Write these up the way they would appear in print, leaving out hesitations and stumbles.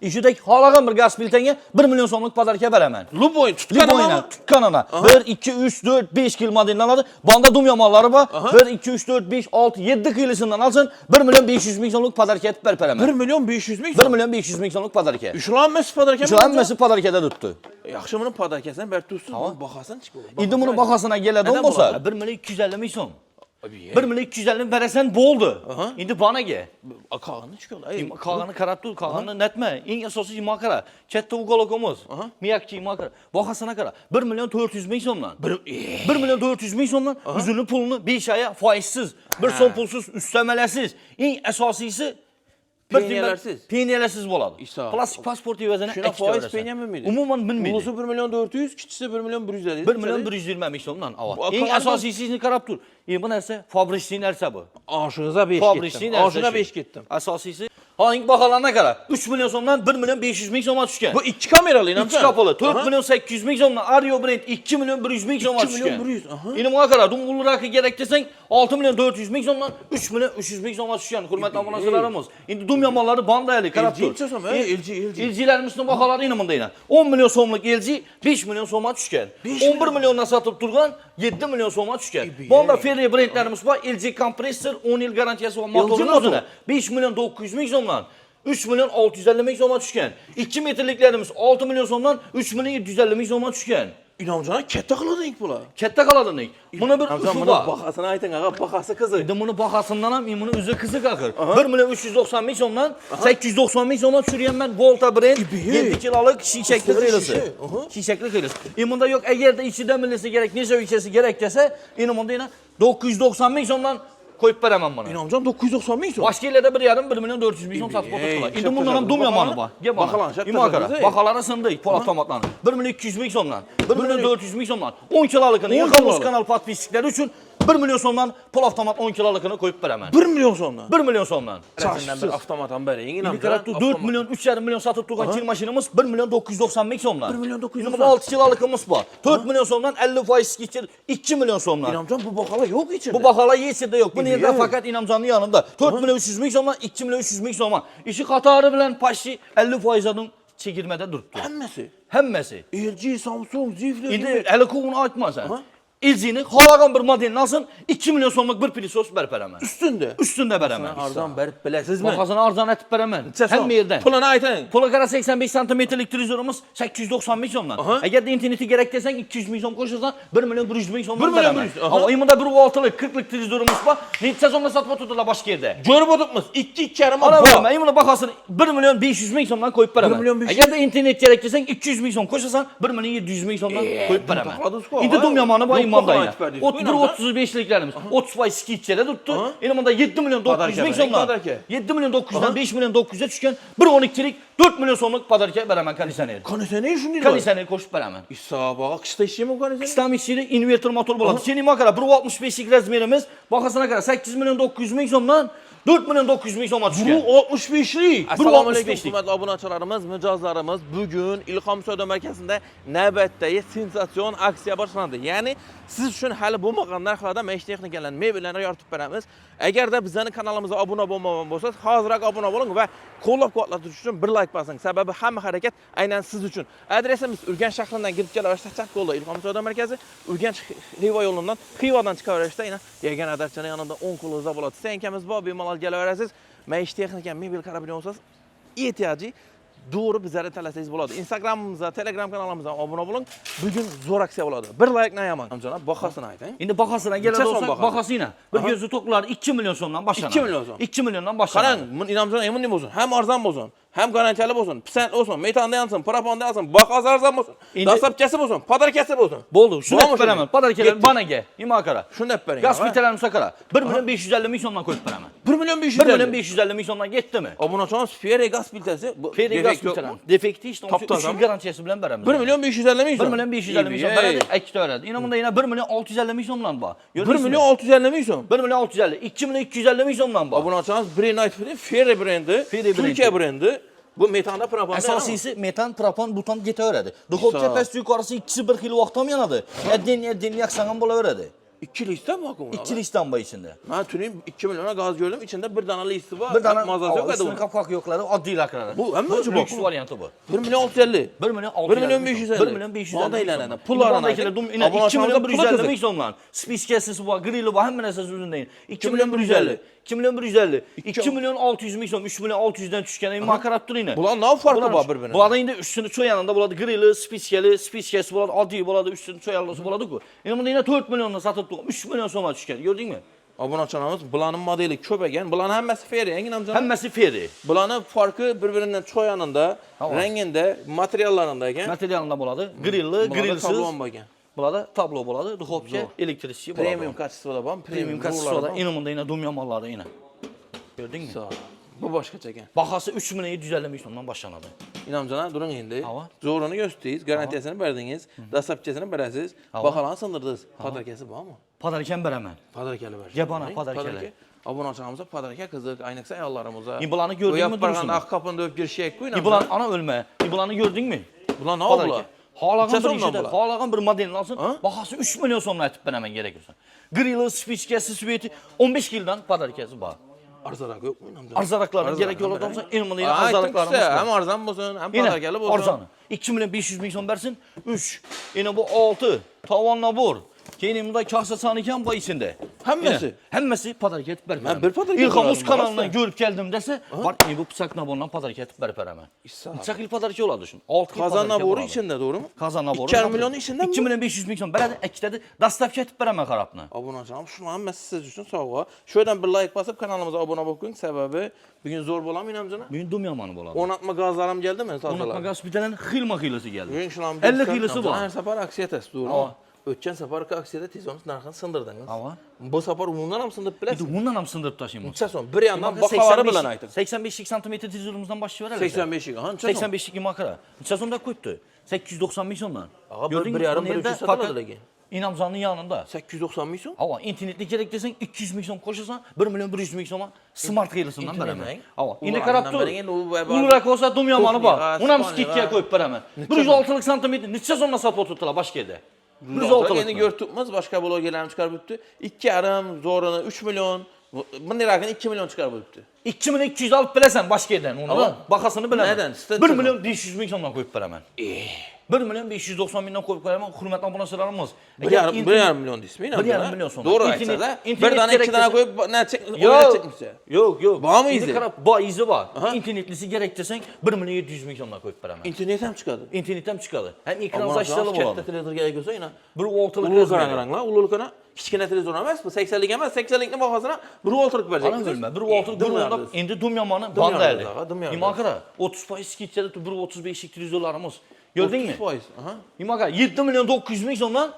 İşidek halagan bir gaz biltenge 1 milyon so'mlik pazarga beraman. Luboy Liboyna tutkanına 1 2 3 4 5 kil modelini aladi. Banda dum yamonlari bor. 1 2 3 4 5 6 7 kilosidan alsın 1 milyon 500 ming so'mlik pazarga etib beraman. 1 milyon 500 ming 1 milyon 500 ming so'mlik pazarga. Ushlanmasi padarka. Ushlanmasi pazarga tutdi. Yaxshi buni padarkasidan ber tursiz, bahasini chiqib. Endi buni bahasına keladigan bo'lsa 1 milyon 250 ming so'm. 1 milyon 250 veresen bo'ldi. Endi banaga. Qog'ini chiqadi. Qog'ini qarab tur, qog'ini netma. Eng asosiy imokara. Katta ugolokomuz. Miyakchi imokara. Bahasına qara. 1 milyon 400 ming so'mdan. 1 milyon 400 ming so'mdan uzunli pulni 5 oy foizsiz, 1 so'm pulsiz, üstemelesiz. Eng asosiysi Penyalarsiz. Penyalarsiz bo'ladi. Plastik pasport evazini Shuna foiz penyami miydi? Umuman bilmaydi. Bunisi 1 milyon 400, kichisi 1 milyon 150. 1 milyon 120 ming so'mdan avval. Eng asosiyisini qarab tur. Bu narsa fabrikchiy narsa bu. Oshingizga 5 Fabrikchiy ketdim. narsa. Oshingizga 5 ketdim. Asosiysi hang baholarına qara. 3 milyon so'mdan 1 milyon 500 ming so'mga tushgan. Bu 2 kamerali inamsan. 2 kapılı. 4 milyon 800 ming so'mdan Ario brend 2 milyon 100 ming so'mga 2 tushgan. milyon 100. Endi bunga qara, dumulroqi kerak desang 6 milyon 400 ming so'mdan 3 milyon 300 ming so'mga tushgan. Hurmatli obunachilarimiz. Endi dum yamonlari bandayli qarab tur. LG. LG'lerimizning baholari yana bunda yana. 10 milyon so'mlik LG 5 milyon so'mga tushgan. 11 milyondan satib turgan 7 milyon so'mga tushgan. Bunda Ferri brendlarimiz bor. LG kompressor 10 yil garantiyasi va motorini o'zida 5 milyon 900 ming so'mdan 3 milyon 650 ming so'mga tushgan. 2 metrliklarimiz 6 milyon so'mdan 3 milyon 750 ming so'mga tushgan. İnamcan katta qilading bular. Katta qoladi. Buni bir usul bor. Bahasini ayting, ağa, bahasi qiziq. Endi buni bahasidan ham buni o'zi qiziq axir. 1 milyon 390 ming so'mdan 890 ming so'mga tushirganman Volta brend 7 kilolik shishakli qiyilisi. Shishakli qiyilisi. Bunda yo'q, agarda ichida millisi kerak, necha o'lchasi kerak desa, endi bunda yana 990 ming so'mdan qo'yib beraman buni. İnamcan 990 ming so'm. Boshqalarda 1,5 1 milyon 400 ming so'm sotib o'tirdilar. Endi bundan ham dum yomoni bor. Imokara. Baholari sindik, pul avtomatlarni. 1 milyon 200 ming so'mdan, 1 milyon 400 ming so'mdan 10 kilolikini Yılmaz kanal podpischiklari uchun 1 milyon so'mdan pul avtomat 10 kilolikini qo'yib beraman. 1 milyon so'mdan. 1 milyon so'mdan. Çarşıdan bir avtomatdan bering. İnamcan 4 milyon 3,5 milyon satib turgan kil mashinamiz 1 milyon 990 ming so'mdan. 1 milyon 990. Endi 6 kilolikimiz bor. 4 milyon so'mdan 50% geçir 2 milyon so'mdan. İnamcan bu bahala yok içinde. Bu bahala yesirde yok. Bu nerede fakat İnamcan'ın yanında. 4 milyon 300 ming so'mdan 2 milyon 300 ming so'mdan. İşi qatarı bilan paşi 50%dan çekirmede durdu. Hemmesi. LG, Samsung, Zifli. Endi hali kovunu aytmasan. LG'ni halagan bir modelini alsın 2 milyon so'mlik bir pilisos berib beraman. Üstünde beraman. Arzon berib bilasizmi? Bahasini arzon etib beraman. Hamma yerdan. Pulini ayting. Puli qara 85 santimetrlik televizorimiz 890 ming so'mdan. Agarda interneti kerak desang 200 ming so'm qo'shasan 1 milyon 100 ming so'mdan beraman. Ama imunda 1.6lik 40lik televizorimiz bor. Necha so'mga sotib o'tirdilar boshqa yerda. Ko'rib o'tibmiz. 2-2,5 bor. Men imunda bahasini 1 milyon 500 ming so'mdan qo'yib beraman. Agarda internet kerak desang 200 ming so'm qo'shasan 1 milyon 700 ming so'mdan qo'yib beraman. Endi dum yomoni bor imanda. 35'liklerimiz 30% skitçede tuttu. Elimde 7 milyon 900 ming so'mdan. 7 milyon 900'dan 5 milyon 900'e tushgan 1.12'lik 4 milyon so'mlik padarka beraman konditsioner. Konditsioner shunday. Konditsioner qo'shib beraman. Hisobaga qishda ishimi konditsioner? Qishda ishida invertor motor bo'ladi. Sening qara 1.65'lik razmerimiz, bahasına qara 8 milyon 900 ming so'mdan 4 milyon 900 ming so'mga tushgan. 1.65'lik. Assalomu alaykum hurmatli obunachilarimiz, mijozlarimiz, bugun Ilhom savdo markazida navbatdagi sensatsion aksiya boshlandi. Ya'ni siz uchun hali bo'lmagan narxlarda maishiy texnikalarni, mebellarni yoritib beramiz. Agarda bizning kanalimizga obuna bo'lmagan bo'lsangiz, hozirroq obuna bo'ling va qo'llab-quvvatlatish uchun bir like bosing. Sababi hamma harakat aynan siz uchun. Adresimiz Urganch shahridan kirib kelaverishda Chapko'lda Ilhom savdo markazi, Urganch Xiva yo'lidan, Xivadan chiqaverishda yagona adarchaning yonida 10 qo'lingizda bo'ladi. Stenkamiz bor, bemalol kelaverasiz. Maishiy texnika, mebel qarab bo'lsangiz, ehtiyoji doğru bizlere talasangiz bo'ladi. Instagramimizga, Telegram kanalimizga obuna bo'ling. Bugun zo'r aksiya bo'ladi. Bir like na yaman. Amjanob, bahasini ayting. Endi bahasına keladi olsak, bahasina bir gözü to'qlar 2 milyon so'mdan boshlanadi. 2 milyon so'm. 2 milyondan boshlanadi. Qarang, inamjon emin bo'lsin. Ham arzon bo'lsin, ham garantiyali bo'lsin, pisand bo'lsin, metanda yansın, proponda yansın, bahasi arzon bo'lsin, dastlabkasi bo'lsin, padarkasi bo'lsin. Bo'ldi, shuni aytib beraman. Padarkalar banaga, imokara. Shuni aytib bering. Gaz filtrlarimizni qara. 1 milyon 550 ming so'mdan qo'yib beraman. 1 milyon 550. 1 milyon 550 ming so'mdan ketdimi? Obunachilarimiz Ferri gaz filtrasi, Ferri gaz filtrasi. Defekti işte 3 yil garantiyasi bilan beramiz. 1 milyon 550 ming 1 milyon 550 ming so'm beradi, ikkita beradi. Endi bunda yana 1 milyon 650 ming so'mdan bor. 1 milyon 650 ming so'm. 1 milyon 650, 2 milyon 250 ming so'mdan bor. Obunachilarimiz brend aytib bering, Ferri brendi, Turkiya brendi. Bu metanda propan. Asosiysi metan, propan, butan ketaveradi. Duxovka past yuqorisi ikkisi bir xil vaqt ham yanadi. Eddin yaksan ham bo'laveradi. 2 liste mi akım? 2 listan var içinde. Ben tüneyim 2 milyona gaz gördüm. İçinde bir tane liste var. Bir tane Mazası yok. üstüne kapak yokları, adli lakları. Bu hem de ucu lüks bak. varyantı bu. 1 milyon 650. 1 milyon 1 milyon 550. 1 milyon 550. Vada ilanına. Pul Pullarına arana. aytib. 2 milyon 150 so'mdan. Spiskesi var, grilli var, hamma narsasi o'zindayin. 2 milyon 150. 2 milyon 150. 2 milyon 600 ming so'm, 3 milyon 600'dan tushgan. Men qarab turing. Bular ne farkı var bir-birine? Bularda endi üstünü so'yanında bo'ladi, grilli, spiskesi bo'ladi, oddiy bo'ladi, üstünü so'yanlisi bo'ladi-ku. Endi bunda yana 4 milyondan sotib turgan, 3 milyon so'mga tushgan. Gördingmi? Obunachilarimiz bularning modeli ko'paygan. Bularning hammasi feri, yangi namjon. Hammasi feri. Bularning farqi bir-birining cho'yanida, rangida, materiallarida ekan. Materialında bo'ladi. Grilli, grillsiz. Tablon bo'lgan. Bularda tablo bo'ladi, duxovka, elektrikchi bo'ladi. Premium kачествоda bor, Premium kachествоda. Endi bunda yana dum yomonlari yana. Gördingmi? Bu boshqacha ekan. Bahası 3 milyon 750 ming so'mdan boshlanadi. İnamcana durun endi. Hava. Zo'rini gösterdingiz, garantiyasini berdingiz, dastlabkisini berasiz, baholarni sindirdingiz. Podarkasi bormi? Podarkan beraman. Podarkali ber. Yabona podarkalar. Obunachilarimizga podarka qiziq, ayniqsa ayollarimizga. İbularni gördingmi duruşunu? Oq kapında öp girishak qo'ying. İbular ana ölme. İbularni gördingmi? Bular ne Podarka. bular? Halagan bir Necha ishida, bular? halagan bir modelini olsin, bahası 3 milyon so'mdan aytib beraman kerak bo'lsa. Grilli, spichkasi, sveti 15 kildan podarkasi bor. Arzarak yok mu inamcana? Arzaraklardan gerek yok olsa en bunda yine Aytdim arzaraklarımız size, var. hem arzan bo'lsin, hem Yine podarkali bo'lsin. arzanı. 2 milyon 500 ming so'm bersin. 3. Yine bu 6. Tavanla bor. Keyin bunda kasa sanıken bu içinde. Hammasi? Hammasi podarka etib berib beraman. bir podarka İlham beraman, Uz kanalından basta. görüp geldim dese, var bu bıçak nabondan podarka etib berib beraman. İssa. Bıçak il podarka oladı şun. 6 il Kazan podarka naboru bo'ladi. içinde doğru mu? Kazan naboru. 2 milyon içinde mi? 2 milyon 500 ming so'm beradi, ikkitadi dastavka etib beraman qarabni. Obunachilarim, shuni hammasi siz uchun sovg'a. Şuradan bir like basıp kanalımıza abone bo'lib sebebi bugün zor bo'ladimi inamcana? Bugün dum yamanı bo'ladi. O'rnatma gazlarim geldimi? O'rnatma gaz bitenen xilma xilasi geldi. Bugün şulan 50 kilosu var. Her sefer aksiye test doğru mu? Ötken sefer aksiyede tezonuz narxını sındırdınız. Ava. Bu sefer umumdan ham sındırıp Bir bilesiz. de bundan ham sındırıp taşıyım. Neçə son? Bir yandan bakaları bilen aytın. 85 santimetre tezürümüzden başlıyor. 85'lik. Ha, neçə son? 85'lik makara. Neçə sonda koyuptu? 890 ming so'mdan. Ağa, bir yarım, bir 300 satılır lagi. İnamzanın yanında. 890 ming so'm? Hava internetli gerek desen 200 ming so'm koşarsan 1 milyon 100 ming so'ma smart kıyılısından beraman. Hava. Indi qarab tur. Ulurak olsa dum yamanı var. Unam skitkiye koyup beraman. 106'lık santimetre neçə sonda satıb oturtdular başka yerde. 106'lık. Endi gör tutmaz, başka blogerlerim çıkarıp öptü. 2,5 zorunu 3 milyon. Bunun rakını 2 milyon çıkarıp öptü. 2 milyon 200 alıp biləsən başka yerden. Onu bakasını biləmən. Nədən? 1 milyon 500 ming so'mdan koyup beraman. 1 milyon 590 mindən koyup beraman. Hürmetli abonaçılarımız. 1,5 milyon ismi. 1,5 milyon sonra. Doğru aytsa da. Bir tane 2 tane koyup ne çekmişse. Yok. Var mı izi? Var izi var. İnternetlisi gerek desen 1 milyon 700 ming so'mdan koyup beraman. İnternet hem çıkardı. İnternetten çıkadı. Hem ekran saçları Katta болады. televizor gerek olsa yine. Bir oltalık Ulu karanlarla, ululukana kichkina televizor emas bu 80'lik emas, 80'likni bahasına bir oltırık verecek. Ana bilmem. Bir oltalık bir onda endi dum yamanı banda eli. İmakara 30% skitçede bir 35'lik televizorlarımız. Gördün mü? 30%. Aha. İmakara 7 milyon 900 ming so'mdan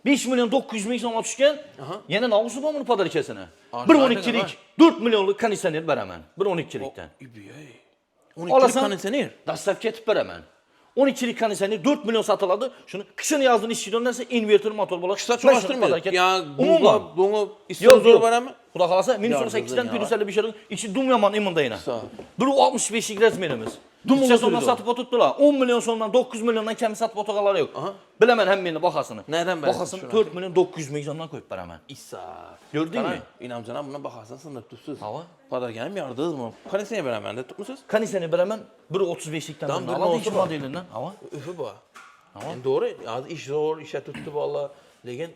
5 milyon 900 ming so'mga tushgan. Yana namusu bormi bunu podarkasini? 1.12'lik 4 milyonluk konditsioner beraman. 1.12'likdan. Olasan konditsioner. Dastavka etib beraman. 12'lik konditsioner 4 milyon satılады. Şunu kışın yazın işçiden nasıl inverter motor bo'ladi. Kısa çalıştırmıyor. Ya umuman bunu istiyor zor var ama. Xudo xolasa men sonra 8'den plyuslarla bir şey içi dum yaman imında yine. 1.65'lik razmerimiz. Dumcha so'mdan satib o'tibdilar. 10 milyon so'mdan 9 milyondan kam satib o'tganlar yo'q. Bilaman hammani bahasini. Neden berasiz? Bahasini 4 milyon 900 ming so'mdan qo'yib beraman. İsa. Gördün mü? İnamcana buna bahasını sınırıp tutsunuz. Hava. Padarken mi yardınız mı? Kondisyoner beraber de tutmuşsunuz. Kondisyoner beraman 1.35'likdan Tam birini bir aladı olsa iç var. modelinden. Hava. Üfü bu. Yani doğru. Az iş zor, işe tuttu valla. Lekin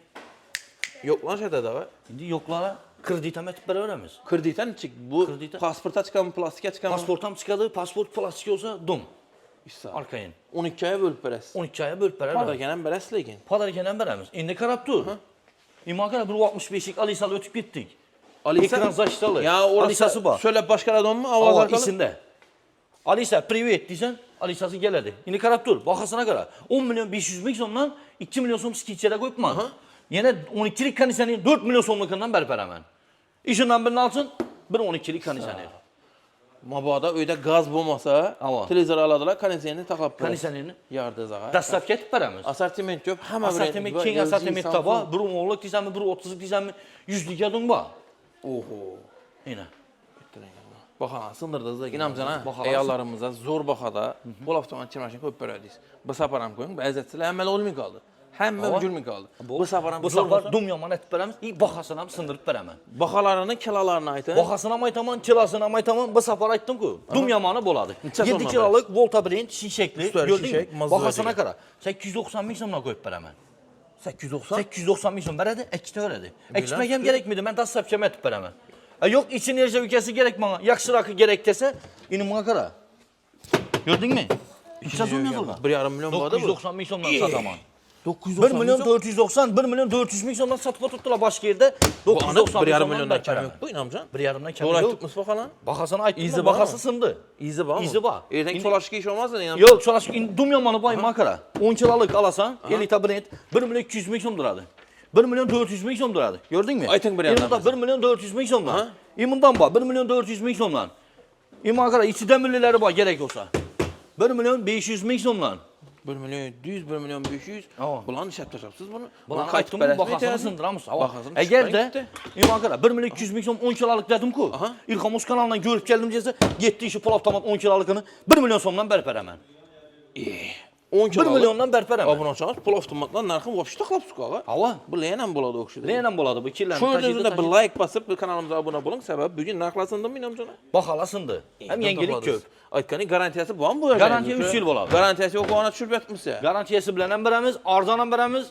yok lan şeyde de var. Şimdi yoklara kreditem etib beraveramiz. Krediten çık. Bu Krediten. pasporta çıkan mı, plastika çıkan mı? Pasportam çıkadı. Pasport plastik olsa dum. İsa. Arkayın. 12 aya bölüp beresiz. 12 aya bölüp beramiz. Padarken beresiz lekin. Padarkenen beramiz. Endi qarab tur. İmakara 1.65'lik Alisa'lı ötüp gittik. Alisa. Ekran saçtalı. Ya orası Alisa'sı var. söyle başka adam mı? Avaz Ava arkalı. isinde. Alisa privet diysen Alisa'sı geledi. Endi qarab tur. Bahasına qara. 10 milyon 500 ming so'mdan 2 milyon so'm skitchada qo'yibman. Yana 12'lik konditsioner 4 milyon so'mligidan berib beraman. İşinden birini alsın, bir 12'lik konditsioner. Mabada öyde gaz bulmasa, televizor aladılar, kondisyonerini takıp Kondisyonerini yardız ağa. dastavka etib beramiz. Assortiment ko'p, hamma Assortiment keng assortimentda bor. 1 10'lik deysanmi, 1 30'lik deysanmi, 100'lik yadın bor. Oho. Yine. Baxa, sındırdınız da inamcana Bahalar ayallarımıza zor baxada, bol avtomat çirmaşını koyup berədiniz. Bu saparam koyun, bəzətçilər əməl olmuyor qaldı. Həmmə gülmü qaldı. Bu səfər Bu səfər dum yaman etib verəmiz, baxasına sındırıb verəmən. Baxalarını, kilalarını aytın. Baxasına maytaman, kilasına maytaman, bu səfər aytdım ki, dum yamanı boladı. 7 kiloluk Volta Brand şişəkli, gördün mü? Baxasına qara. 890 min somla qoyub verəmən. 890? 890 min som verədi, əkdə verədi. Əkməyəm gərəkmidi, mən daha səfkəmə etib verəmən. Yox, için enerji ülkəsi gerek bana, yaxşı rakı gerek dese, inim bana qara. Gördün mü? İçəz olmuyor burada. 1,5 milyon bu arada bu. 990 min somla sataman. 990 1 milyon 490, 1 milyon 400 min somla satıp tuttular başka yerde. 990 1,5 milyondan kəm yok bu inamcan. 1,5'dan kəm Dolar yok. tutmuş bakalım. Baxasına aytdım, İzi baxası sındı. İzi var mı? İzi var. Erden solaşkı iş olmaz da inamcan. Yok, solaşkı, dum yamanı bayım makara. 10 kiloluk alasan, Elita Brand 1 milyon 200 min som duradı. 1 milyon 400 min som duradı. Gördün mü? Aytın bir yandan. İmunda 1 milyon 400 min somla. İmundan bak 1 milyon 400 min somla. İmakara içi demirlileri var gerek olsa. 1 milyon 500 min somla. 1 milyon 100, 1 milyon 500. Bulan iş yapacaqsınız bunu. Bulan aytdım bu baxasını sındıramız. Eğer de İmakara 1 milyon 200 min som 10 kiloluk dedim ki. İlham Uz kanalından görüp geldim dese, getdi işi pul avtomat 10 kilolukunu 1 milyon somdan bərpərəmən. 10 1 milyondan bərpərəmən. Abunə olsanız pul avtomatdan narxın vapşı taxlap suqağa. Hava. Bu ləyənən boladı oxşudur. Ləyənən boladı bu kirlərini taşıydı. Şöyle bir like basıp bir kanalımıza abunə olun. Səbəb bugün narxlasındım mı inamcana? Baxalasındı. Hem yengelik köp. Aytqanı garantiyası var mı bu? Garantiya 3 il boladı. Garantiyası yok ona düşürüb etmişsə. Garantiyası bilənən birəmiz, arzanan birəmiz,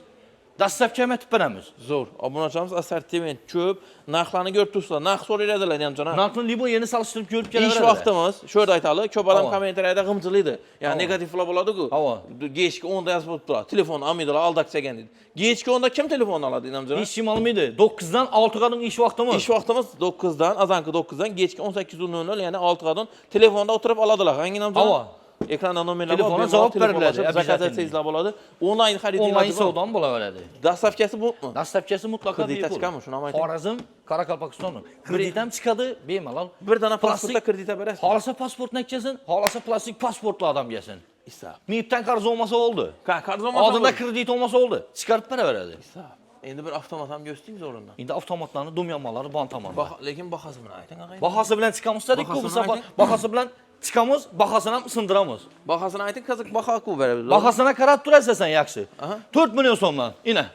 dəstəfkəm etib birəmiz. Zor. Abunə olsanız assortiment köp. Narxlarını gör tutsa. Narx soru elədilər inamcana. Narxın libo yeni salışdırıb görüb gələ İş vaxtımız şöyle aytalı. Köp adam kommentariyada qımcılıydı. Yani negatifla boladı ki. Geçki onda yazıbdılar. Telefon amidalar aldak çəkəndi. Geçki onda kim telefon aladı inamcana? İş şimal mıydı? 9'dan 6 qadın iş vaxtımız. İş vaxtımız 9'dan, azankı 9'dan, geçki 18:00 yani 6 qadın telefonda oturup aladılar. Hangi inamcana? Ekranda nomerlər var. Telefona cavab verirlər. Zakazat sezla boladı. Online xarid Online savdan bola verədi. Dastavkası bu mu? Dastavkası mutlaka bir Kreditə bu. çıxarmı? Şuna aytın. Xorazm, Karakalpakistanlı. Kreditem çıxadı, bemalal. Bir dana plastikdə kreditə verəsən. Halasa pasport nə gəlsin? Halasa plastik pasportlu adam gəlsin. İsa. Meyipdən qarz olmasa oldu. Qarz olmasa Adında kredit olmasa oldu. Çıxarıb bərə verədi. İsa. İndi bir avtomatam göstəreyim zorundan. İndi avtomatlarını dumyanmaları bantamanlar. Lakin baxası bunu aytın ağay. Baxası bilən çıxamız dedik ki, bu səfər baxası bilən çıxamız, baxasına sındıramız. Baxasına aytın qazıq baxa ku verə. Baxasına qarat durarsan yaxşı. 4 milyon somla, inə.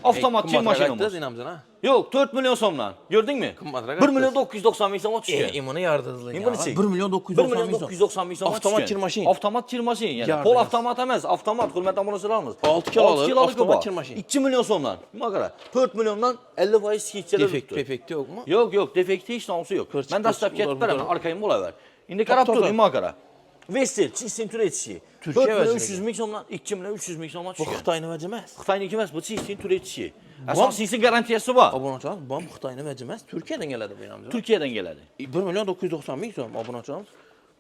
Avtomat kim maşınımız? Yok, 4 milyon somla. Gördün mü? 1 milyon 990 min soma düşkən. İmını yardızlı. 1 milyon 990 min soma Avtomat kir maşın. Avtomat kir maşın. Yəni pol avtomat emas, avtomat xidmət abunəçilərimiz. 6 kiloluk avtomat kir maşın. 2 milyon somla. Maqara 4 milyondan 50% skitçələr tutdu. Defekti yok mu? Yok, defekti heç namsı yok. Mən dəstəf getib verəm, arkayım bola ver. İndi qarab dur, maqara. Vestel, çistin türetçisi. 4 milyon 300 min somla, 2 milyon 300 min somla Bu düşkən. Xitayını vəcəməz. Xitayın ikimiz bu çistin türetçisi. Əsasisi garantiyası var. Abunəçilərimiz bu Xitayını vəcəməz. Türkiyədən gələdi bu inamcı. Türkiyədən gələdi. 1 milyon 990 min som abunəçilərimiz.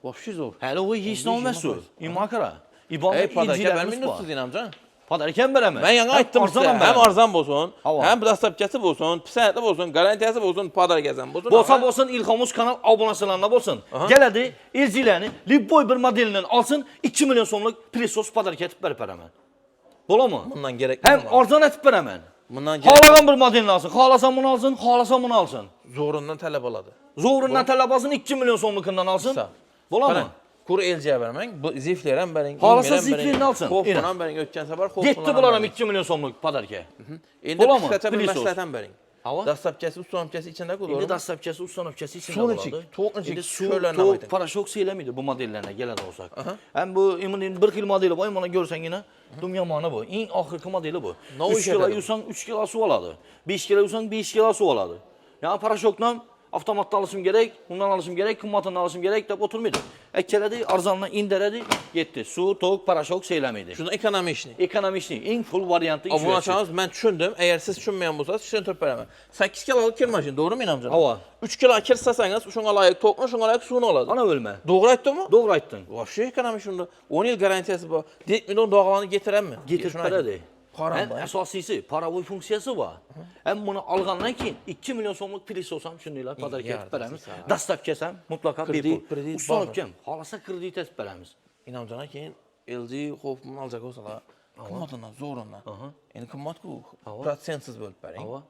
Vapşı zor. Hələ o heç nə olmaz o. İmakara. İbanın İlcilərimiz var. inamcı. Padarkən verəmə. Ben yana aytdım sizə. Hem arzan bolsun, Hava. hem dastavkası bolsun, pisətli bolsun, garantiyası bolsun, padar gəzən bolsun. Bolsa bolsun İlhamuz kanal abunəçilərində bolsun. Gələdi, ilciləni, Liboy bir modelindən alsın, 2 milyon somluq presos padarkə etib bərpərəmən. Bola mı? Bundan gerek Həm arzan etib bərəmən. Bundan gerek Xalasan bir modelini alsın, xalasan bunu alsın, xalasan bunu alsın. zorundan tələb aladı. Zorundan tələb alsın, 2 milyon somluqundan alsın. Bola mı? Kur elciyə vermək, bu ziflərəm bərin. Halasa ziflərini alsın. Xofla bərin ötkən səfər xofla. Getdi bunlara 2 milyon somluq padarkə. İndi Bola mı? qısaca bir Presos. məsləhətən bərin. Hava. Dastavkası, ustanavkası içində qoyulur. İndi dastavkası, ustanavkası içində Sonicik, boladı. toğuncik, İndi şöylənə su, aydın. paraşok seyləmiydi bu modellərlə gələ də olsaq. Həm bu imin 40 il modeli var, imana görsən yenə dumyamanı bu. En axırki modeli bu. Nə o 3 işə kilo dədim? yusan 3 kilo su aladı. 5 kilo yusan 5 kilo su aladı. Yəni paraşokla avtomatda alışım gerek, bundan alışım gerek, kımmatından alışım gerek de oturmaydı. Əkkələdi, arzanla indirədi, getdi. Su, toq, paraşok seyləmiydi. Şunu ekonomi işini. Ekonomi işini, en full variantı iş Abunəçilərimiz mən düşündüm. Əgər siz düşünməyən bolsanız, sizin törp verəməm. 8 kiloluk kir maşın, doğru mu inamcım? Hava. 3 kilo kir sasanız, şuna layık toqma, şuna layık suyunu oladı. Ana ölmə. Doğru aytdın mı? Doğru aytdın. Vapşı ekonomi şunda. 10 il garantiyası bu. 4 milyon doğalanı getirənmi? Getirib verədi. Param Ən var. əsasisi paravoy funksiyası var. Həm bunu alğandan ki 2 milyon somluq pris olsam şundaylar padark etib verəmiz. Dastav kəsəm mutlaka bir pul. Ustanıb kəm, halasa kredit etib verəmiz. İnamcana ki LG xofmun alacaq olsalar, qımmatından, zorundan. Yəni qımmat ku, prosentsiz bölüb bərin. Hava.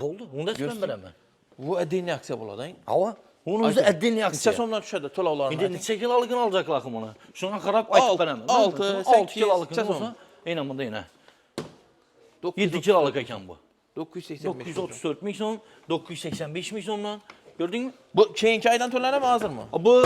Boldu, onu da etməm verəmə. Bu əddiyini aksiya boladan. Hava. Onun özü əddinli aksiya. Neçə somdan düşədə tolavlarını? İndi neçə kilolıqını alacaqlar axı bunu. Şuna xarab aytıb verəmə. 6, 6 kilolıqını olsa, eynən bunda yenə. 7 kiloluk ekan bu. 985 934 ming so'm, 985 ming so'mdan. Gördingmi? Bu keyinki aydan to'lanadimi hozirmi? Bu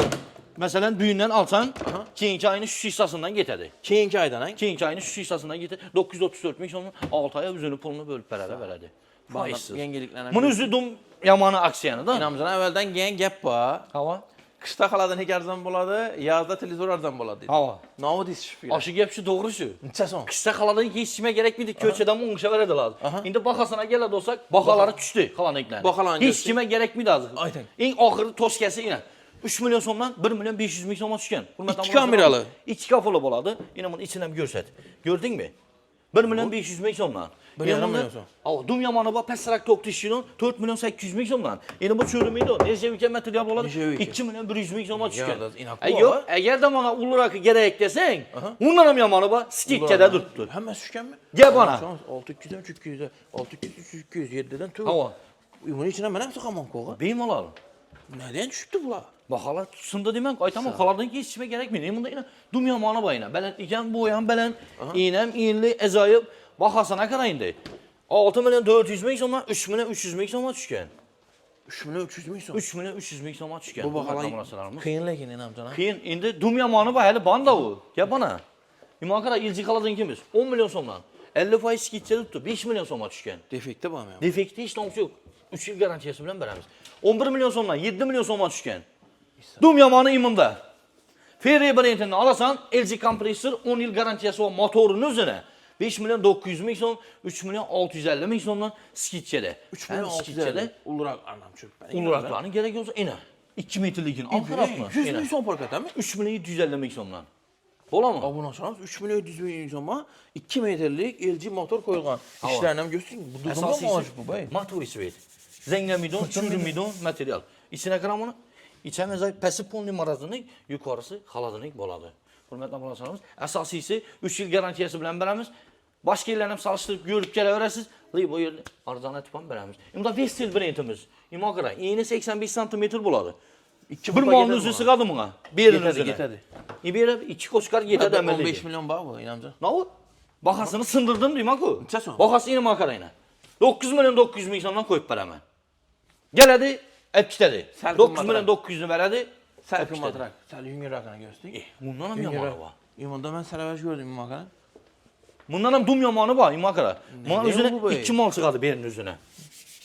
masalan düğünden alsan, keyinki ayının şu hissasından getadi. Keyinki aydan ha? Keyinki ayının şu hissasından getadi. 934 ming so'mdan 6 ay o'zini pulini bo'lib beradi. Foizsiz. Yangiliklarni. Buni o'zi dum yomoni aksiyani-da. İnamcan evvelden gen gap var. Hava. Qishda xaladan arzon bo'ladi, yozda televizor arzon bo'ladi. Hava. Nima deysiz shu? Aşı gap shu to'g'ri shu. Necha so'm? Qishda xaladan yetishma kerakmidi, ko'chadan o'ngishga beradilar. Endi bahasına keladi olsak, bahalari tushdi xalaniklarning. Bahalarni Hech kimga kerakmidi hozir. Ayting. Eng oxirgi toshkasi ina 3 million so'mdan 1 million 500 ming so'mga tushgan. İki kameralı. 2 kapılı bo'ladi. Endi buni ichini ham ko'rsat. Gördingmi? 1 million 500 ming so'mdan. 1,5 million so'm. Ava, dum yomoni bor, pastroq to'qtishini 4 million 800 ming so'mdan. Endi bu cho'rimaydi. Nechta material bo'ladi? 2 million 100 ming so'mga tushgan. Yo'q, agarda mana ulroq kerak desang, undan ham yomoni bor, skikkada turibdi. Hammasi tushganmi? Gap ana. 600 dan 300, 600 300, 7 dan 4. Hava. Buni ichidan mana bu qamon qo'g'i. Bemalol. Neden tushibdi bular? Bahalar tushsunda demak, aytaman, qolardan kesishma kerakmi? Bunda ina dum yomoni bor ina. Baland ekan, bu ham baland. Enam enli azoyib bahasına qarayndi. 6 million 400 ming so'mdan 3 million 300 ming so'mga tushgan. 3 million 300 ming so'm. 3 million 300 ming so'mga tushgan. Bu bahalar qiyin lekin inamcan. Keyin endi dum yomoni bor, hali banda u. Gap ana. Imon qara, ilji qaladan kimiz? 10 million so'mdan. 50% skitcha tutdi, 5 million so'mga tushgan. Defekti bormi? Defekti hech narsa yo'q. 3 yil garantiyasi bilan beramiz. 11 million so'mdan 7 million so'mga tushgan. Dum yomoni imunda. Ferrari brendini alasan, LG kompressor 10 yil garantiyasi va motorini o'zini 5 million 900 ming so'm, 3 million 650 ming so'mdan skitchada. 3 million 650. Ulroq anam cho'p. Ulroqlarning kerak bo'lsa, ina 2 metrligini al qarabmi? 100 ming so'm parkatami? 3 million 750 ming so'mdan. Bo'ladimi? Abuna olsangiz 3 million 700 ming so'mga 2 metrlik LG motor qo'yilgan. Ishlarni ham ko'rsing. Bu asosiysi bu bay. Motor isvet. Zenglamidon, churumidon material. İçine kramını İçemiz pesi polni marazının yukarısı xaladınık bo'ladi. Hurmatli obunachilarimiz, asosiysi 3 yil garantiyasi bilan beramiz. Boshqa yillarni ham solishtirib ko'rib kelaverasiz. Bu yerda arzon etib ham beramiz. Bunda Vestel brendimiz. Imo qara, eni 85 sm bo'ladi. 1 molni o'zi sig'adi bunga. Berin o'zini. Yetadi. Berib 2 qo'shqar yetadi amalga. 15 million bor bu, inamcan. Nima? Bahasini sindirdim deyman-ku. Necha so'm? Bahasi eni ma qarayna. 9 million 900 ming so'mdan qo'yib beraman. Keladi, olib ketadi. 9 million 900 ni beradi. Salkım matrak. Sal yungirroqini ko'rsatdik. Bundan ham yomoni bor. Bunda men salavaj ko'rdim imaka. Bundan ham dum yomoni bor, imokara. Mana o'zini 2 mol sig'adi berin o'zini.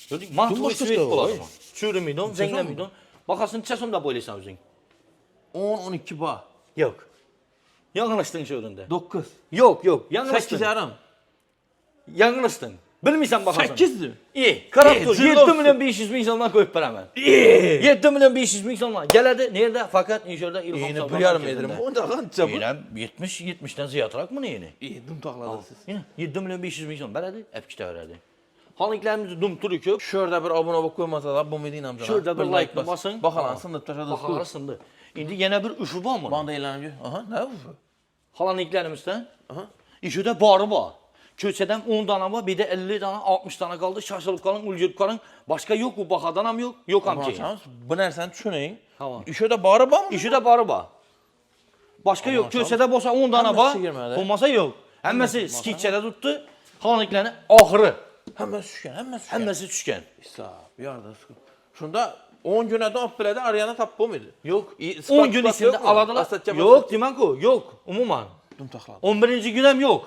Ko'rding? Motor svet bo'ladi. Churumidon, zanglamidon. Bahasini necha so'mda o'ylaysan o'zing? 10-12 bor. Yo'q. Yangilishding shu o'rinda. 9. Yo'q, yo'q. Yangilishding. 8,5. Yangilishding. Bilmaysan bahasini. 8'di. Qarab tur, 7 million 500 ming so'mdan qo'yib beraman. 7 million 500 ming so'mdan. Keladi, nereda? Faqat inshoda Ilhom Yeni Savdo 1,5 metr. Bunda qancha bu? Yine 70'ten ziyodroq mı yeni? Dum taqladi siz. Yine 7 million 500 ming so'm beradi, olib ketaveradi. Xonliklarimiz dum turi ko'p. Sho'rda bir obuna bo'lib qo'ymasalar bo'lmaydi inamcan. Sho'rda bir like bosing. Bahalansın deb tashladi. Bahari sindi. Endi yana bir ufi bormi? Banda e'longa. Aha, ne ufi? Xonliklarimizda Aha. ishida bori bor. Ko'chadan 10 dana bor, bir de 50 dana, 60 dana qoldi. Shoshilib qoling, ulgurib qoling. Boshqa yo'q, bu bahodan ham yo'q, yo'q ham keyin. Bu narsani tushuning. Tamam. Ishida bori bormi? Ishida bori bor. Boshqa yo'q. Ko'chada bo'lsa 10 dana bor, bo'lmasa yo'q. Hammasi skitchada turibdi. Xonliklarning oxiri. Hammasi tushgan, hammasi tushgan. Hammasi tushgan. Hisob, bu yerda. Shunda 10 kundan olib biladi, Ariana topib bo'lmaydi. Yo'q. 10 kun ichida oladilar. Yo'q, demak-ku, yo'q, umuman. Dum taqladi. 11-kun ham yo'q.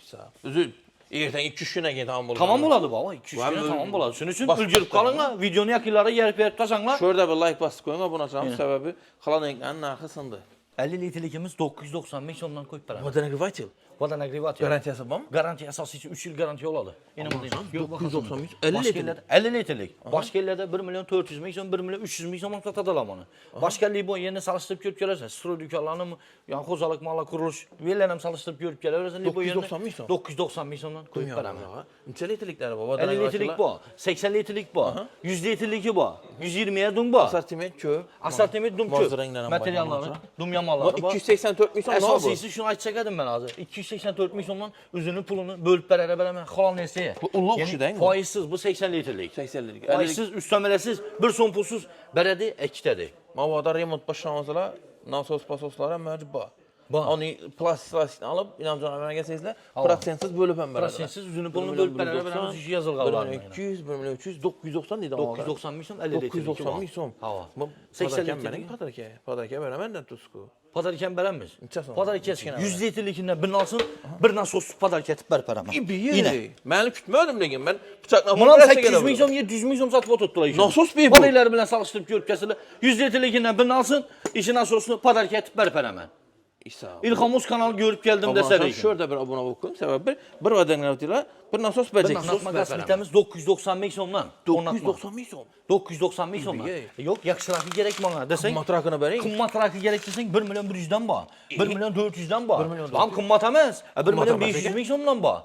Hisob. O'zi ertaga 2-3 kundan keyin tamom bo'ladi. Tamam bo'ladi baba, 2-3 kun tamam bo'ladi. Shuning uchun ulgurib qolinglar, videoni yakunlariga yerib tasanglar. Sho'rda bir like bosib qo'ying, obunachilarimiz sababi xaladonliklarning narxi sindi. 50 litrligimiz 990 ming so'mdan qo'yib beramiz. Vodonagrevatel. Vodonagrevatel. Garantiyasi bormi? Garantiya asosiysi 3 yil garantiya oladi. Endi bunday. 990 ming. 50 litrlik. Boshqa yerlarda 1 million 400 ming so'm, 1 million 300 ming so'mdan sotadilar buni. Boshqa libo yerni solishtirib ko'rib ko'rasiz. Stroy do'konlarni, ya'ni xo'jalik mallar qurilish, yerlarni ham solishtirib ko'rib kelaverasiz. Libo yerni 990 ming so'mdan qo'yib beraman. Necha litrliklari bor? 50 litrlik bor, 80 litrlik bor, 100 litrligi bor, 120 dum bor. Assortiment ko'p. Assortiment dum ko'p. Materiallari, dum yamonlari bor. 284 ming so'm nima bu? Asosiysi shuni aytsak edim men hozir. 284 ming so'mdan o'zini pulini bo'lib beraman. Xolonesi. Bu ulug' ishidang. Foizsiz bu 80 litrlik. 80 litrlik. Foizsiz, üstemelesiz, 1 so'm pulsiz beradi, ikkitadi. Mavoda remont boshlansalar, nasos pasoslar ham mavjud bor. Onu plastikni alıp İnamcan Ömer'e gelseniz prosentsiz bölüp hem beraber. Prosentsiz üzünü pulunu bölüp beraber işi yazılğalar. 200, 1.300, 990 dedi. 990 ming so'm, 50 990 ming so'm. Hava. 80 benim padarka beraber tusku. Padarken berenmiz. Neçəsən? Padarken 100 litrlikinden birini alsın, bir nasos padarka etip berperemem. Yine. Məni kütmədim lekin ben bıçaqla Bunlar 800 ming so'm, 700 ming so'm satıb oturtdular işi. Nasos bir bu. Padarları bilen salıştırıp görüp kesildi. 100 litrlikinden birini alsın, işi nasosunu padarka etip berperemem. İsa. İlham Uz kanalı görüp geldim desene. Şurada bir abone bakayım. Sebep bir vadenler bir nasos Bir verecek. nasos bitemiz 990 ming so'mdan. 990 ming so'm. 990 ming so'mdan. Yok, yaxshiroqi gerek bana deseng. Qimmatrakını bereyim. Qimmatroqi gerek deseng 1 million 100'dan bor. 1 million 400'dan bor. Ham qimmat emas. 1 million 500 ming so'mdan bor.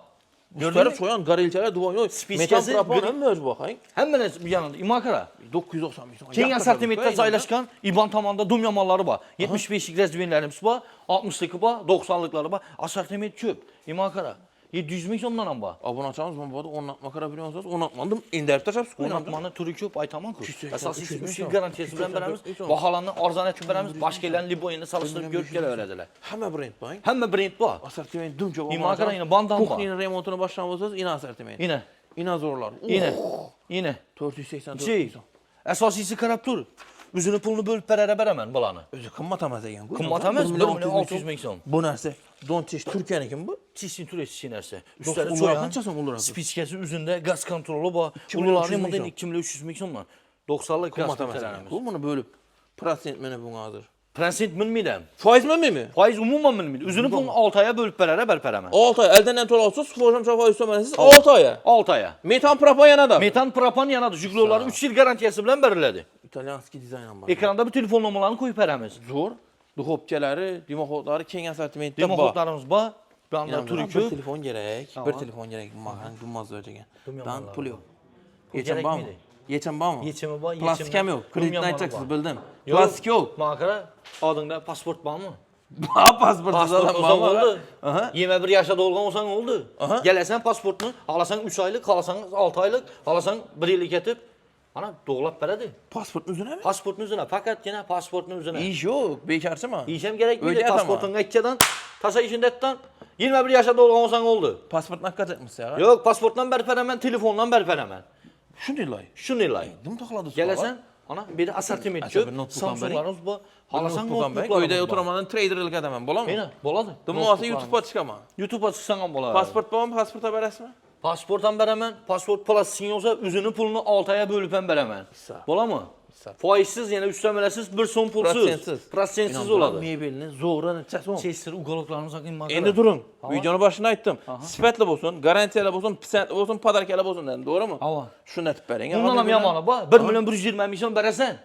Gördünüz soyan garilçeler duvan yok. Metan propan hem mövz bakayım. Həmminiz bu yanında imakara. 990 ming so'm. Keng assortimentda joylashgan IBAN tomonda dum yamonlari bor. 75'lik rezvenlerimiz bor, 60'lık bor, 90'lıkları bor. Assortiment ko'p. İmakara. 700 ming so'mdan ham bor. Abone açamız mı bu arada? Onlatmakara biliyorsunuz. Onlatmandım. İndirip taşap su koyun. Onatmanı turi ko'p aytaman ku. Asosiysi 3 yil ming garantiyasi bilan beramiz. Baholarni arzon etib beramiz. Boshqalarning liboyini solishtirib ko'rib kelaveradilar. Hamma brend bang. Hamma brend bor. Assortiment dum çok. İmakara yine bandan bor. Kuxninin remontunu başlamışsınız. Yine assortiment. Yine. Yine zorlar. Yine. 484 Şey, asosiysi qarab tur. O'zini pulni bo'lib beraman bularni. O'zi qimmat emas ekan. Qimmat emas, 1 million 600 ming so'm. Bu narsa Dontish Turkiyaniki bu. Çisin turesi narsa. Üstləri Üstləri çoyan. Qancha so'm ular? Spichkasi üzündə qaz kontrolu bor. Ularning bundan 2300 ming so'm. 90'lık qaz Qimmat emas ekan. kontrolu. Bu bunu bölüp prosent məni bu hazır. Prosent bilmirəm. Faiz mi? Faiz umuman bilmirəm. Üzünü pulunu 6 aya bölüb berərəm. 6 ay eldən tolarsa sıfırcam faiz ödəməsiz 6 aya. 6 aya. Metan propan yana da. Metan propan yanadır. Jiglovların 3 yil garantiyası bilan beriladi. İtalyanski dizaynla var. Ekranda bu telefon numaralarını qoyub beramiz. Zor. Duxopçaları, dimoxotları keng assortimentdə var. Demoxotlarımız bor. Bunda Bir turku. telefon gerek. Bir telefon gerek. Makan dummaz ödəgən. Dan pul yox. Yeçən gerek var mı? miydi? Yeçən var mı? Yeçimi var, Plastik yeçimi yok. var. Kredit Dumyamalı açacaksınız var. bildim. Plastik yok. Makara adında pasport var mı? Pasportsuz adam var mı? oldu. Aha. 21 yaşa dolğan olsan oldu. Aha. Gələsən pasportunu, alasan 3 aylıq, alasan 6 aylıq, alasan 1 illik etib. Ana doğulab belədi. Pasportun üzerine mi? Pasportun üzünə, faqat yenə pasportun üzünə. İş yok. Bekarsı mı? İşəm gerekmiydi. Öyle Pasportun qəkkadan, tasa işindətdən 21 yaşa dolğan olsan oldu. Pasportun hakkı atmışsın ya. Yox, pasportdan bərpərəmən, telefondan bərpərəmən. Şu değil lay. Şunu ilay. Dım takladı. Gələsən, ana bir də assortiment Açı, bir köp. notebook'dan Samsunglarımız var. Alasan Notebook'dan bek. notebooklarımız Öyde var. oturamadan traderlik adamım. Bola mı? Yine, boladı. Dım muası YouTube'a çıkama. YouTube'a çıxsan ham bolar. Pasport babam pasporta verəsmi? Pasportdan bərəmən, pasport plastik olsa üzünü pulunu 6 aya bölübən bərəmən. Sağ. Bola mı? Sağ. Faizsiz, yəni üstəmələsiz, bir son pulsuz. Prosentsiz. Prosentsiz oladı. Mebelinin zorla neçəsi on. Çesir uqalıqlarımız haqqında maqara. Endi durun. Videonun başında aytdım. Sifətli olsun, garantiyali olsun, pisətli olsun, padarkalı olsun dedim. Doğru mu? Hava. Şunu etib bərin. Bundan ham yamanı var. 1 milyon 120 milyon bərəsən.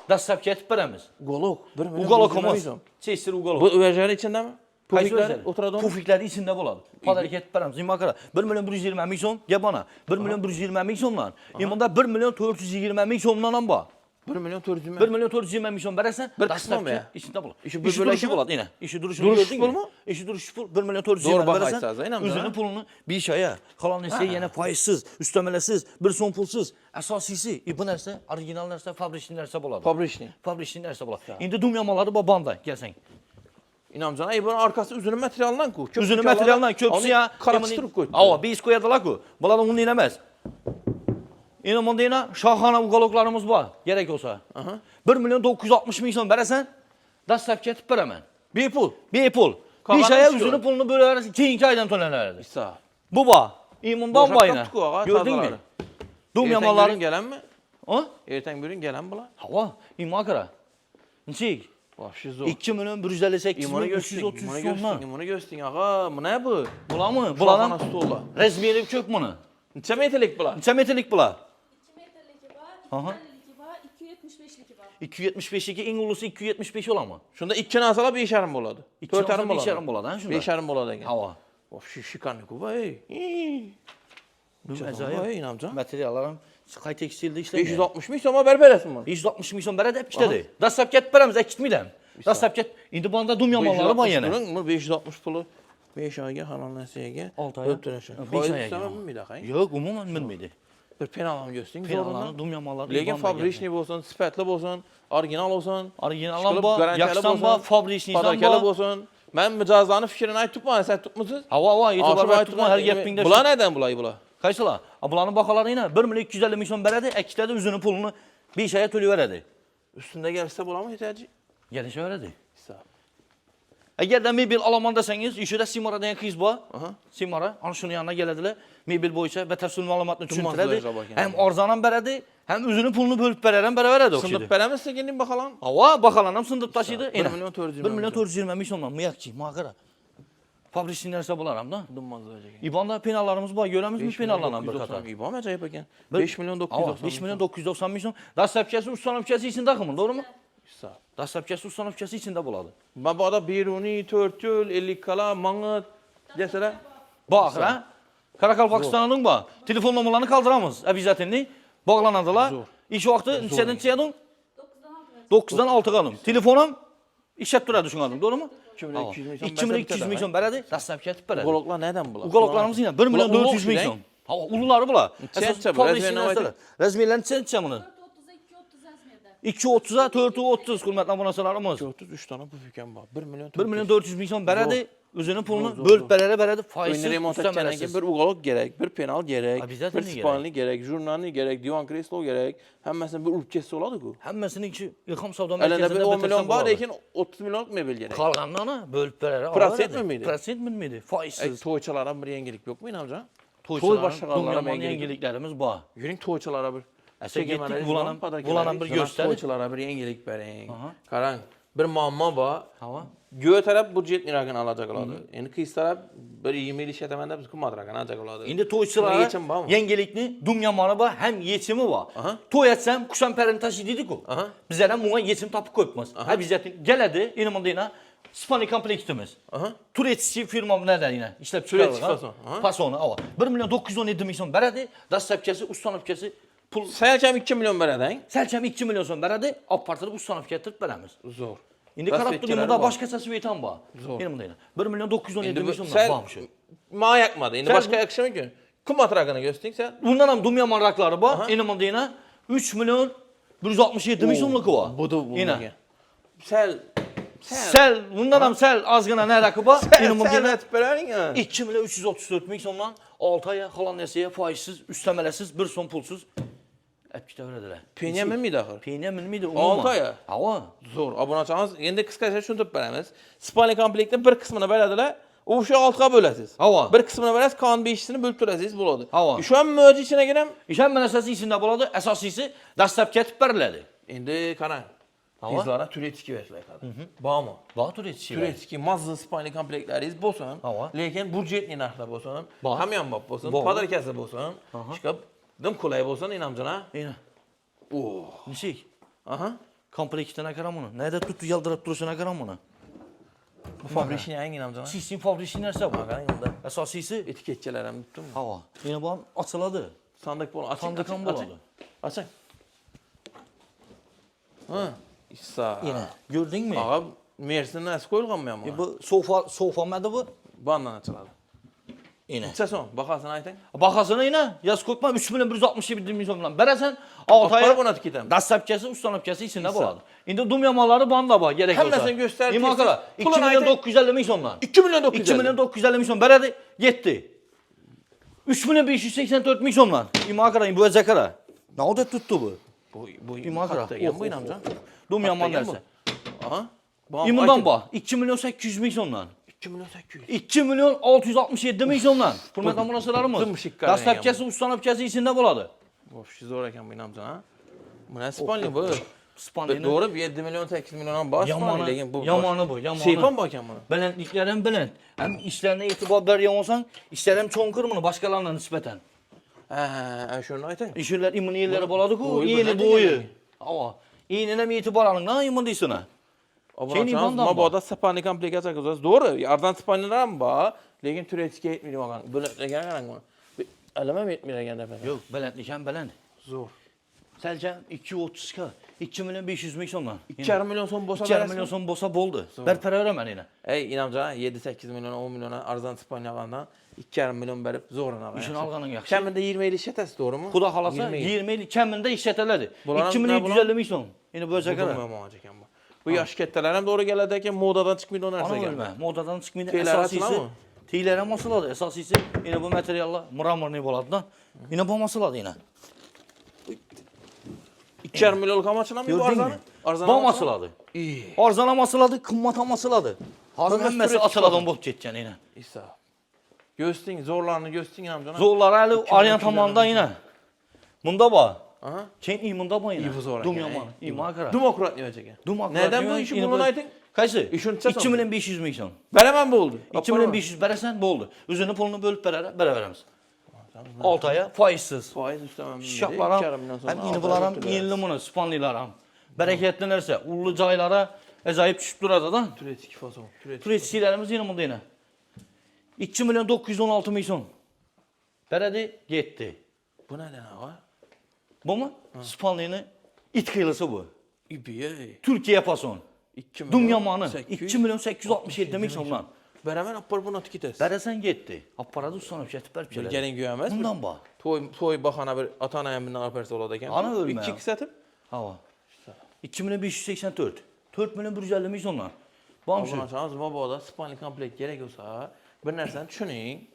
Dastlabki etib bərəmiz. Qoloq. 1 milyon. Uqaloqumuz. Çesir uqaloq. Bu överjənin içində mi? Pufiklər oturadı onu. Pufikləri içində boladı. Padarka etib bərəmiz. Maqara. 1 milyon 120 milyon gəbana. 1 milyon 120 milyondan. İmunda 1 milyon 420 milyondan ham var. 1 milyon 420. 1 milyon 420 milyon verəsən, Bir qismi mi ya? içində bula. İşi İşi bölüşü duruşu mi? buladı yenə. İşi duruşunu Duruş gördün pul mü? mu? İşi duruş pul 1 milyon 420 Zor baha verəsən. etsəz, inanmıram. Üzünün pulunu bir şaya, qalan nəsə yenə faizsiz, üstəmələsiz, bir son pulsuz. Əsasisi bu nəsə orijinal nəsə, fabrikli nəsə buladı. Fabrikli. Fabrikli nəsə buladı. İndi dum yamaları babanda gəlsən. İnamcan, bunun arkası üzünün materialından ku. Üzünün materialından köpsü ya. Karıştırıp koydu. Ava, biz koyadılar ku. Bunlar onu eləməz. İnamanda yenə şahana uqaloqlarımız var. Gerek olsa. 1 milyon 960 milyon verəsən, dastlabki etib bərəmən. Bir pul. Bir pul. Qalan Bir şaya üç üzünü yol. pulunu böyle verəsən, keyinki aydan tönənlərdir. İsa. Bu var. İmundan var Boşaqdan yenə. tutuq ağa, Gördün mü? tazaları. Dum Ertən yamaların. gün gələn mi? Ha? Ertən gün gələn bula. Hava. İmakara. Neçik? Vahşi zor. 2 milyon 158 İmonu milyon göstərin, 330 imonu sondan. göstərin, imonu göstərin ağa. Bu nə bu? Bula mı? Buladan Buladan stola. rezmiyeli kök bunu. Neçə metrlik bula? Neçə metrlik bula? 2 metreliki var, Aha. 2 var, 275'liki var. 275'liki en ulusu 275 ola mı? Şunda 2 nasala 5 yarım buladı. 4 yarım buladı. 5 yarım buladı ha şunda. 5 yarım buladı ekan. Hava. Vahşi şikanlı ku vay. Bu Vay acayip. inamcan. Materiallarım Sky Tekstil'de işlemiyor. 560 milyon ama berberesin bunu. 560 milyon bərə də işlədi. Dastlab get bərəmiz əkitmirəm. Dastlab get. İndi bunda dum yamanları var yenə. Durun mu 560 pulu 5 ayga halal nəsəyə. 6 aya. 5 aya. Tamam da xəy. Yox, ümumən bilmirdi. Bir penalam göstərin. Penalları, dum yamanları. Lekin fabrikli olsun, sifətli olsun, orijinal olsun. Orijinal Çıxılıb ba, garantiyali yaxşıdan ba, olsun, fabrikli padarkalı ba. olsun. Ben mijozlarning fikrini aytibman, siz aytibmisiz? Hava, e'tibor aytibman, her gapingda. Bular neden bular? Qaysilar? Bularning bahoları yine 1 milyon 250 milyon beradi, ikkitadi o'zining pulini 5 oyga to'lab beradi. Üstünde gelse bulamı ihtiyacı? Kelishaveradi. Hesap. Agarda mebel olaman desangiz, ishida Simara degan qiz bor. Aha. Simara, ana shuni yanına keladilar. Mebel bo'yicha batafsil ma'lumotni tushuntiradi. Tushuntiradi. Hem arzon ham beradi, hem o'zining pulini bo'lib berar ham beraveradi o'xshaydi. Sınıf veremezse kendin bakalım. Hava baholarni ham sindirib tashlaydi. 1 milyon 420 1 milyon 420 ming so'mdan miyakchi, maqara. Fabrikçi narsa bular hamda. Dummaz olacak. İBAN'da penallarımız var. Göremizmi penallarla bir katar? İBAN acayip ekan. 5 milyon 990. 5 milyon 990 milyon. Dastlapkası ustanopkası içinde akımın, doğru mu? Hesap. Dastlapkası ustanopkası içinde buladı. Ben bu arada Biruni, Törtül, 50 kala, Manıt deseler. Bak ha. Karakalpakistan'ın bak. Telefon numaralarını kaldıramız. Ebizatinli. Bağlanadılar. Zor. İş vakti neçeden çeyadın? 9'dan 9'dan 6. 6 kalın. Telefonum işlet duradı şu kadın, doğru mu? 2 milyon 200 milyon. 2 milyon 200 milyon beredi. Dastlapkası beredi. Uголoklar neden bular? Uголoklarımız yine 1 milyon 400 milyon. Ha, uluları bula. Çençe bu, Rezmilerini çençe bunu. 4.30'a 2.30 yazmıyordu. 2.30'a 4.30 hürmetli abonasalarımız. 403 tane bu fiken var. 1 milyon 1 milyon 400 milyon beredi. Özünün pulunu Zor, bölüp zor. beredi. Ünlü Faizsiz, remont edeceğine üstemelesiz. bir uголok gerek, bir penal gerek, Ha, bizde de bir ne spanli gerek, jurnalni gerek, divan kreslo gerek. Hemmesine bir ulup kesse oladı ku. Hemmesinin içi İlham Savda Elinde bir Merkezi'nde 10 milyon var, lekin 30 milyonluk mebel gerek. Kalganlarına bölüp beredi. Prosent mi miydi? Prosent mi miydi? Faizsiz. Toyçalara bir yengelik yok mu inamca? Toyçaların, başlagalarına Dunyamanın yengelik. yengeliklerimiz bu. Yürüyün toyçalara bir. Gittik bulanam bir göster. Toyçalara bir yengelik verin. Aha. Karan, bir muamma var. Hava. Göğe taraf budjet liragan alacak oladı. Yani kız taraf bir 20 işletemende biz kumadragan alacak oladı. Şimdi toyçulara Geçim var mı? yengelikli Dunyamanı var hem yetimi var. Aha. Toy etsem kuşan perini taşı dedik o. Aha. Bizlerden buna yetim tapı koypmaz. Aha. Ha bizden geledi inanın deyina Spani komplektimiz. Aha. Turetçi firmam nereden yine? İşte Turetçi fason, aha. Fasonu ava. 1 milyon 917 milyon beredi. Dastlapkası ustanopkası pul Sayacağım 2 milyon vereden. selçem 2 milyon son beredi. Apartırıp ustanopkası tırt beremiz. Zor. İndi Dastlapçılar karap durumunda var. başka vetan var. Zor. Benim deyina. 1 milyon 917 Şimdi milyon sen varmış. ma yakmadı. Şimdi Sen başka yakışımı ki. Kum atragını göstereyim sen. Bundan hem Dumya manrakları var. Aha. İnanın deyina 3 milyon 167 milyonluk var. Bu da bu. Yine. Sel. Bundan hem sel azgına ne rakı var. İnanın deyina Sel verin ya. 2 milyon 334 milyondan 6 aya Hollandiyasıya faizsiz, üstemelesiz, bir son pulsuz. Hep kitap öğrediler. Penyemin miydi ahır? Penyemin miydi? 6 aya. Hava. Zor. Abunacağınız. Şimdi kıskaca şunu tutup veremiz. Spani komplektin bir kısmını verediler. O şu altığa bölesiz. Hava. Bir kısmını veresiz, kan beşisini bölüp duresiz buladı. Hava. Şu an möcü içine girem. İşen menasası içinde buladı. Esasisi dastlap ketip veriledi. Şimdi kanan. Hava. Bizlara türetiki verirler kadar. Bağ mı? Bağıtır yetişiyor. Türetiki, mazlı spani komplekleriz bosan. Hava. Lekin budjetli narxda bosan. Bağ. Hamyan bap bosan. Bağ. Padarkası bosan. Çıkıp dım kolay bosan inamcana. Yine. Oh. Nişik. Aha. Komplekitine karam bunu. Nerede tuttu yaldırıp duruşuna karam bunu. Bu fabrikini yayın inamcana. Sisin fabrisi nerse bu. Hakan yanında. Esasisi Etiketçelerim tuttum. hava. Yine bu an açıladı. Sandık bol. Açık, Sandık açık, han açık. buladı. Açık. Ha. İssa. Yine. Gördün mü? Ağa Mersin'den nasıl koyulganmayan mı? Bu sofa mıydı bu? Bandan açıladı. Yine. İçe son. Bakarsın ayten. Bakasına yine yaz koyma 3 milyon 167 milyon falan. Beresen 6 Para aya buna tüketem. dastlapkası ustanopkası içinde buladı. Şimdi dumyamaları banda var gerek olsa. Hemmesini göster, İma kadar. kesin. 2 Kullan milyon ayten. 950 milyonlar. 2 milyon 950. 2 milyon 950 milyon beredi yetti. 3 milyon 584 milyonlar. İma kadar bu zekara. Ne oldu tuttu bu? Bu İma kadar. hatta yan bu inamcan. Dumyaman Hatta yan derse. Aha. İmından bak 2 milyon 800 milyonlar. 2 milyon 800. 2 milyon 667 milyonlar. Hürmet ambulanslarımız. Zımmışık karayın Dastlapkası ustanopkası içinde buladı. Of şu zor eken bu inamcan ha. Bu ne Spanlı bu? İspanya'nın Doğru bir 7 milyon 8 milyondan baş yamanı, lekin bu. yamanı bu, yamanı. Şeypan bakyan bunu. Belentliklerin belent. Hem işlerine itibar bergen olsan, işlerim çoğun bunu başkalarına nispeten. Şunu ayten. İşler imun yerleri buladı ku, Boyu yeni böyle boyu. değil. Ava. İğnene mi itibar alın, ne imun değilsin ha? Abunacağınız imandan ma bak. bu da Spani komplikasyonu kızız. Doğru. Yardan Spaniler mi ba? Lekin türetike etmiyor bakan. Böyle lekin karan bunu. Eleme mi etmiyor lekin defa? Yok, belentliken belent. Zor. Selce 230k, 2 milyon 500 milyonlar. 2,5 milyon son bosa 2 milyon son bosa boldu. Ber para öğrenmen yine. Ey inamca 7-8 milyon 10 milyona arzan Spanyalardan 2,5 milyon verip zoruna. İşin alganın yaxşı. Keminde 20 ili şetes doğru mu? Kuda halasa 20 il keminde işletelerdi. Bunların 2 ne milyon bulan? 150 milyon. Yine böyle Zakara. zakara. Bu olacak ama. Bu yaş kattalar ham to'g'ri keladiki, modadan chiqmaydi o Ana narsaga. bilmə, modadan çıxmaydı. Teyləri Əsasisi açılamı? teylərə masaladı. Əsasisi yine bu materiallar mramorni bo'ladi da. Yine bu masaladı yine. 2,5 milyonluq ham açılamı bu Gördün arzanı? mü? Arzanı Bu ham masaladı. İyi. Arzana masaladı, kımmata masaladı. Hazır Hörmət həmməsi sürət açıladan çıxmadı. bot getcən yine. İsa. Göstərin, zorlarını göstərin amcana. Zorlar hələ 200 arayan tamamda yine. Bunda bax. Aha. Keyin imunda bax yine. İyi bu zorlar. Dum yaman. İma qara. Demokrat ne olacak? Demokrat Neden bu diyor, işi yine bunun bu- aydın? Qaysı? İşin çəsən. 2500 milyon. Veremem bu oldu. 2500 verəsən, bu oldu. Üzünü pulunu bölüb verərəm. 6 aya faizsiz. Faiz üstəməm. Şahlaram, həm yeni bularam, yenili bunu, spanlilaram. Bərəkətlənərsə, ullu caylara əcaib düşüb durada da. Türetik fazon. Turistiklərimiz yine bunda yine. 2 milyon 916 milyon. Beredi gitti. Bu nədən ağa? Bu mu? Spanlinin it kıyılısı bu. İbiye. Türkiye pason. 2 Dumyamanı. 2 milyon 867 milyon. Veremem apar bunu tikites. Beresen gitti. Aparadı ustanıp getib bərb şeyler. Gəlin güvənməz. Bundan bax. Toy baxana bir atan ayağımın arpersi oladakən. Ana ölmə 2 ya. qisətim. Hava. 2 milyon 584. 4 milyon 150 milyonlar. Bağımsız. Abuna çağınız babada spanli komplekt gerek olsa bir nərsəni düşünün.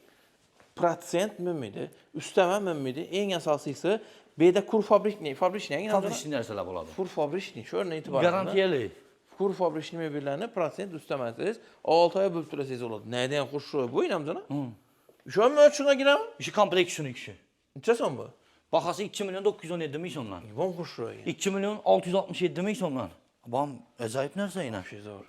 Prosent mümmidi, üstəmə mümmidi, en əsasısı beydə kur fabrik ne? Fabrik ne? Fabrişin nərsələ buladı. Kur fabrik ne? Şöyle itibarında. Garantiyeli. Kur fabrik ne birlərini prosent üstəməsiz 6 aya bölütürəsiz oladı. Nədən xoşu bu inamcana? Şu an ölçüne girəm. İşi kompleks şunu kişi. Neçəsən bu? Baxası 2 milyon 917 milyonlar. Bon xoşu. 2 milyon 667 milyonlar. Bam acayip nersə yine. Şey zor.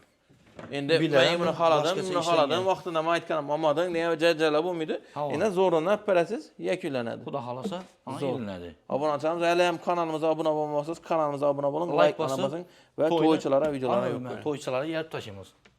İndi Bilirəm, mən bunu xaladım, başqası bunu işlən xaladım. yəni. Vaxtında maitkanam mamadın, nəyə cəcələ bu muydu? Hava. İndi zorundan pərəsiz yekülənədi. Bu da halasa hangi Zor. ilnədir? Abone olsanız, hələ həm kanalımıza abunə olmamışsınız, kanalımıza abunə olun, Like like basın, basın və toyçulara videolara Ana yox ölmə, qoyun. toyçulara yer taşımız.